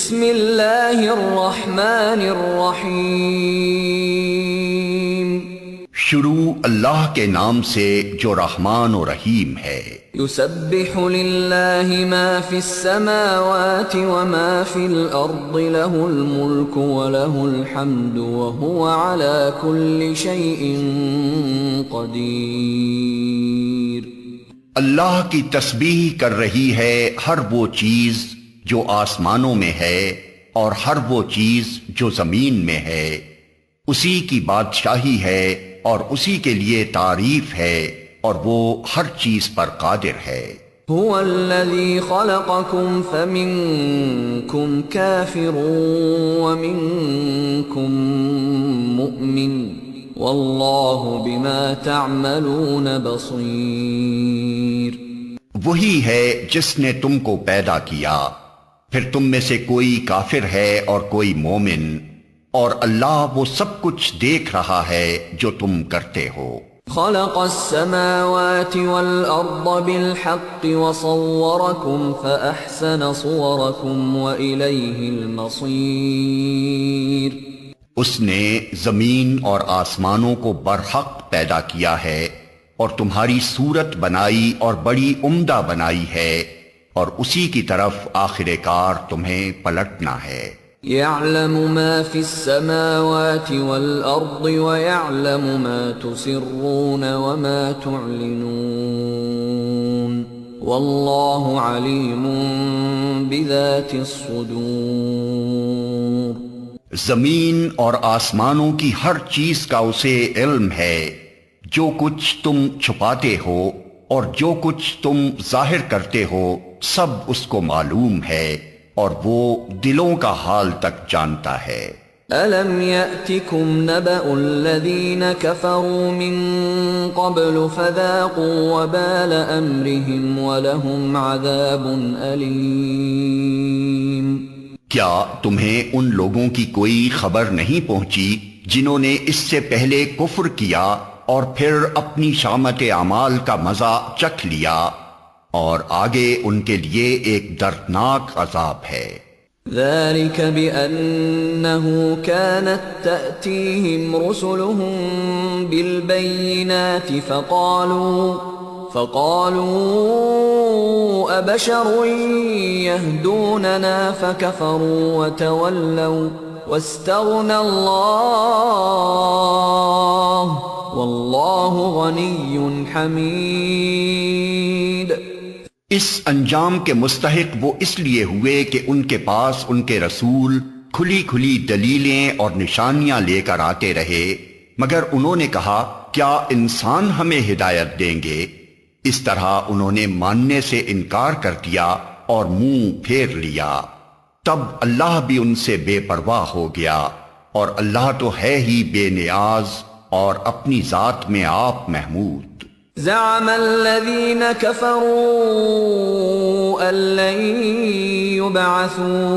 بسم اللہ الرحمن الرحیم، شروع اللہ کے نام سے جو رحمان و رحیم ہے۔ یسبح للہ ما فی السماوات وما فی الارض لہ الملک ولہ الحمد وہو علی کل شیء قدیر۔ اللہ کی تسبیح کر رہی ہے ہر وہ چیز جو آسمانوں میں ہے اور ہر وہ چیز جو زمین میں ہے، اسی کی بادشاہی ہے اور اسی کے لیے تعریف ہے اور وہ ہر چیز پر قادر ہے۔ هو الذی خلقکم فمنکم کافر ومنکم مؤمن واللہ بما تعملون بصیر۔ وہی ہے جس نے تم کو پیدا کیا، پھر تم میں سے کوئی کافر ہے اور کوئی مومن، اور اللہ وہ سب کچھ دیکھ رہا ہے جو تم کرتے ہو۔ خلق السماوات والأرض بالحق وصوركم فأحسن صوركم وإليه المصير۔ اس نے زمین اور آسمانوں کو برحق پیدا کیا ہے اور تمہاری صورت بنائی اور بڑی عمدہ بنائی ہے، اور اسی کی طرف آخر کار تمہیں پلٹنا ہے۔ يعلم ما في السماوات والأرض ويعلم ما تسرون وما تعلنون والله عليم بذات الصدور۔ زمین اور آسمانوں کی ہر چیز کا اسے علم ہے، جو کچھ تم چھپاتے ہو اور جو کچھ تم ظاہر کرتے ہو سب اس کو معلوم ہے، اور وہ دلوں کا حال تک جانتا ہے۔ أَلَمْ يَأْتِكُمْ نَبَأُ الَّذِينَ كَفَرُوا مِن قَبْلُ فَذَاقُوا وَبَالَ أَمْرِهِمْ وَلَهُمْ عَذَابٌ أَلِيمٌ۔ کیا تمہیں ان لوگوں کی کوئی خبر نہیں پہنچی جنہوں نے اس سے پہلے کفر کیا اور پھر اپنی شامت اعمال کا مزہ چکھ لیا، اور آگے ان کے لیے ایک دردناک عذاب ہے۔ ذَلِكَ بِأَنَّهُ كَانَتْ تَأْتِيهِمْ رُسُلُهُم بِالْبَيِّنَاتِ فَقَالُوا أَبَشَرٌ يَهْدُونَنَا فَكَفَرُوا وَتَوَلَّوْا وَاسْتَغْنَى اللَّهُ وَاللَّهُ غَنِيٌّ حَمِيدٌ۔ اس انجام کے مستحق وہ اس لیے ہوئے کہ ان کے پاس ان کے رسول کھلی کھلی دلیلیں اور نشانیاں لے کر آتے رہے، مگر انہوں نے کہا کیا انسان ہمیں ہدایت دیں گے؟ اس طرح انہوں نے ماننے سے انکار کر دیا اور منہ پھیر لیا۔ تب اللہ بھی ان سے بے پرواہ ہو گیا، اور اللہ تو ہے ہی بے نیاز اور اپنی ذات میں آپ محمود۔ زعم الذين كفروا أن لن يبعثوا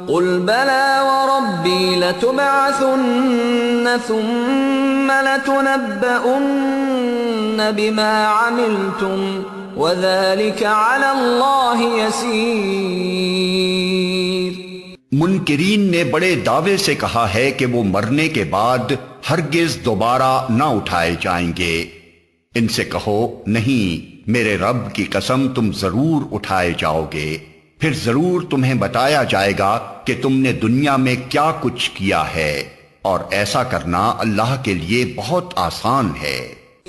قل بلى وربي لتبعثن ثم لتنبؤن بما عملتم وذلك على الله يسير۔ منکرین نے بڑے دعوے سے کہا ہے کہ وہ مرنے کے بعد ہرگز دوبارہ نہ اٹھائے جائیں گے۔ ان سے کہو نہیں، میرے رب کی قسم تم ضرور اٹھائے جاؤ گے، پھر ضرور تمہیں بتایا جائے گا کہ تم نے دنیا میں کیا کچھ کیا ہے، اور ایسا کرنا اللہ کے لیے بہت آسان ہے۔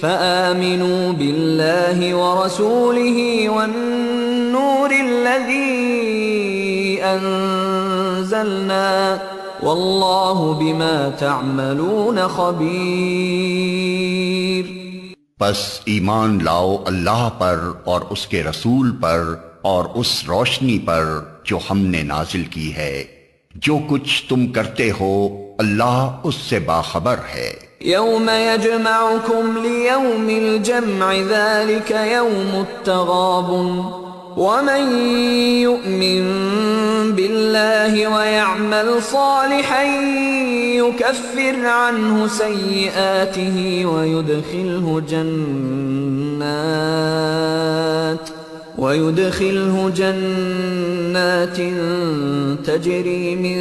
فآمنوا باللہ ورسولہ والنور الذی انزلنا واللہ بما تعملون خبیر۔ پس ایمان لاؤ اللہ پر اور اس کے رسول پر اور اس روشنی پر جو ہم نے نازل کی ہے، جو کچھ تم کرتے ہو اللہ اس سے باخبر ہے۔ یوم یجمعکم لیوم الجمع ذلک یوم التغابن ومن يؤمن بالله ويعمل صالحا يكفر عنه سيئاته ويدخله ويدخله جنات تجري من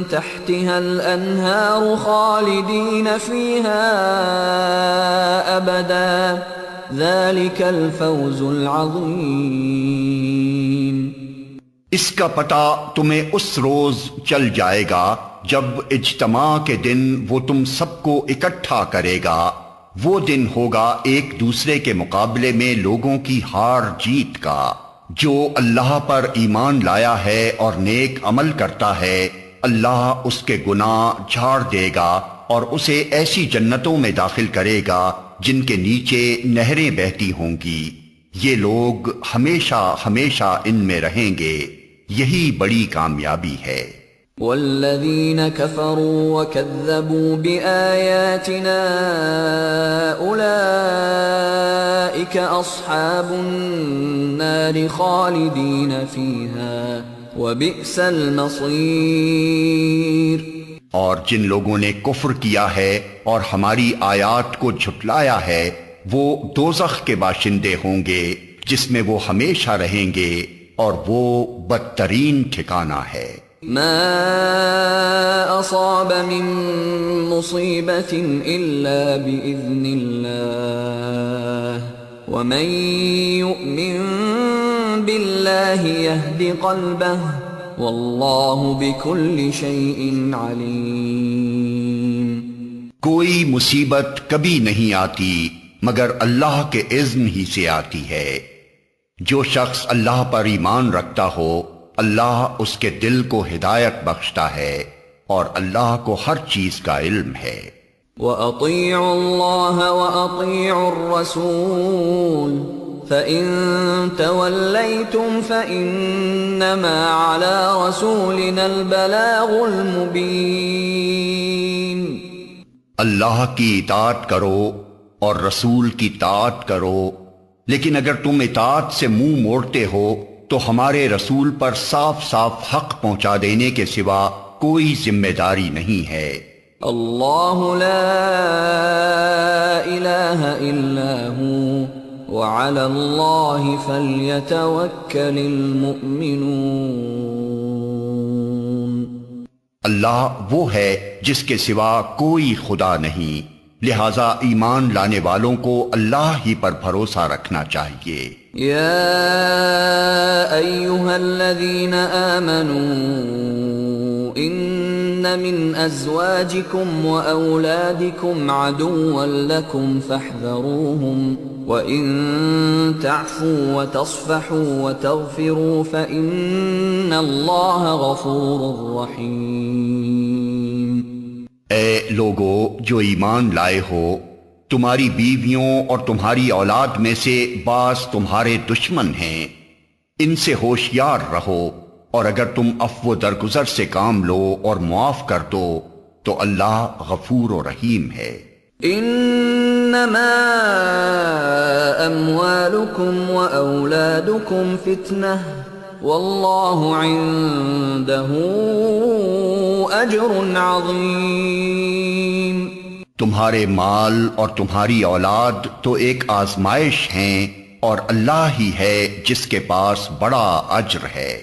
تحتها الأنهار خالدين فيها أبدا ذلك الفوز العظيم۔ اس کا پتہ تمہیں اس روز چل جائے گا جب اجتماع کے دن وہ تم سب کو اکٹھا کرے گا۔ وہ دن ہوگا ایک دوسرے کے مقابلے میں لوگوں کی ہار جیت کا۔ جو اللہ پر ایمان لایا ہے اور نیک عمل کرتا ہے، اللہ اس کے گناہ جھاڑ دے گا اور اسے ایسی جنتوں میں داخل کرے گا جن کے نیچے نہریں بہتی ہوں گی۔ یہ لوگ ہمیشہ ہمیشہ ان میں رہیں گے، یہی بڑی کامیابی ہے۔ والذین کفروا وکذبوا بآیاتنا اولئک اصحاب النار خالدین فیہا وبئس المصیر۔ اور جن لوگوں نے کفر کیا ہے اور ہماری آیات کو جھٹلایا ہے، وہ دوزخ کے باشندے ہوں گے جس میں وہ ہمیشہ رہیں گے، اور وہ بدترین ٹھکانہ ہے۔ ما اصاب من مصیبت الا باذن اللہ ومن یؤمن باللہ یہد قلبہ واللہ بکل شیء علیم۔ کوئی مصیبت کبھی نہیں آتی مگر اللہ کے اذن ہی سے آتی ہے۔ جو شخص اللہ پر ایمان رکھتا ہو، اللہ اس کے دل کو ہدایت بخشتا ہے، اور اللہ کو ہر چیز کا علم ہے۔ وَأَطِيعُوا اللَّهَ وَأَطِيعُوا الرَّسُولَ فَإِن تَوَلَّيْتُمْ فَإِنَّمَا عَلَى رَسُولِنَا الْبَلَاغُ الْمُبِينُ۔ اللہ کی اطاعت کرو اور رسول کی طاعت کرو، لیکن اگر تم اطاعت سے منہ موڑتے ہو تو ہمارے رسول پر صاف صاف حق پہنچا دینے کے سوا کوئی ذمہ داری نہیں ہے۔ اللہ لا الہ الا ہو وعلی اللہ فلیتوکل المؤمنون۔ اللہ وہ ہے جس کے سوا کوئی خدا نہیں، لہذا ایمان لانے والوں کو اللہ ہی پر بھروسہ رکھنا چاہیے۔ یا ایھا الذین آمنوا ان من ازواجکم واولادکم عدوا لکم فاحذروہم وَإِن تَعْفُوا وَتَصْفَحُوا وَتَغْفِرُوا فَإِنَّ اللَّهَ غَفُورٌ رَّحِيمٌ۔ اے لوگو جو ایمان لائے ہو، تمہاری بیویوں اور تمہاری اولاد میں سے بعض تمہارے دشمن ہیں، ان سے ہوشیار رہو، اور اگر تم عفو و درگزر سے کام لو اور معاف کر دو تو اللہ غفور و رحیم ہے۔ انما اموالکم واولادکم فتنہ واللہ عنده اجر عظیم۔ تمہارے مال اور تمہاری اولاد تو ایک آزمائش ہیں، اور اللہ ہی ہے جس کے پاس بڑا اجر ہے۔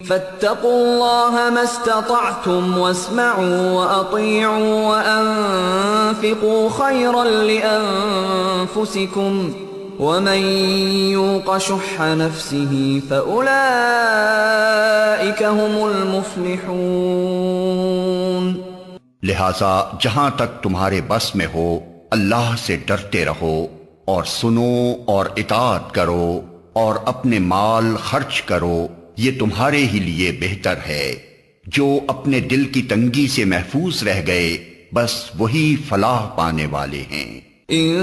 فاتقوا اللہ ما استطعتم واسمعوا واطیعوا وانفقوا خیرا لانفسکم ومن یوق شح نفسه فاولئک هم المفلحون۔ لہذا جہاں تک تمہارے بس میں ہو اللہ سے ڈرتے رہو، اور سنو اور اطاعت کرو، اور اپنے مال خرچ کرو، یہ تمہارے ہی لیے بہتر ہے۔ جو اپنے دل کی تنگی سے محفوظ رہ گئے بس وہی فلاح پانے والے ہیں۔ ان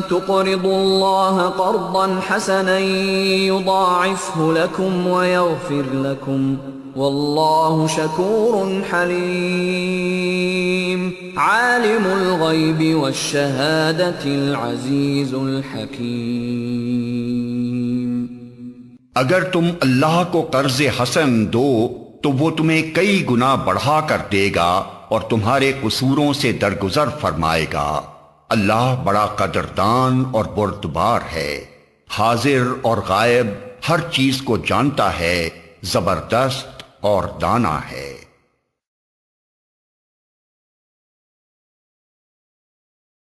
تقرضوا اللہ قرضا حسنا یضاعفه لکم ویغفر لکم واللہ شکور حلیم۔ عالم الغیب والشہادۃ العزیز الحکیم۔ اگر تم اللہ کو قرض حسن دو تو وہ تمہیں کئی گنا بڑھا کر دے گا اور تمہارے قصوروں سے درگزر فرمائے گا۔ اللہ بڑا قدردان اور بردبار ہے، حاضر اور غائب ہر چیز کو جانتا ہے، زبردست اور دانا ہے۔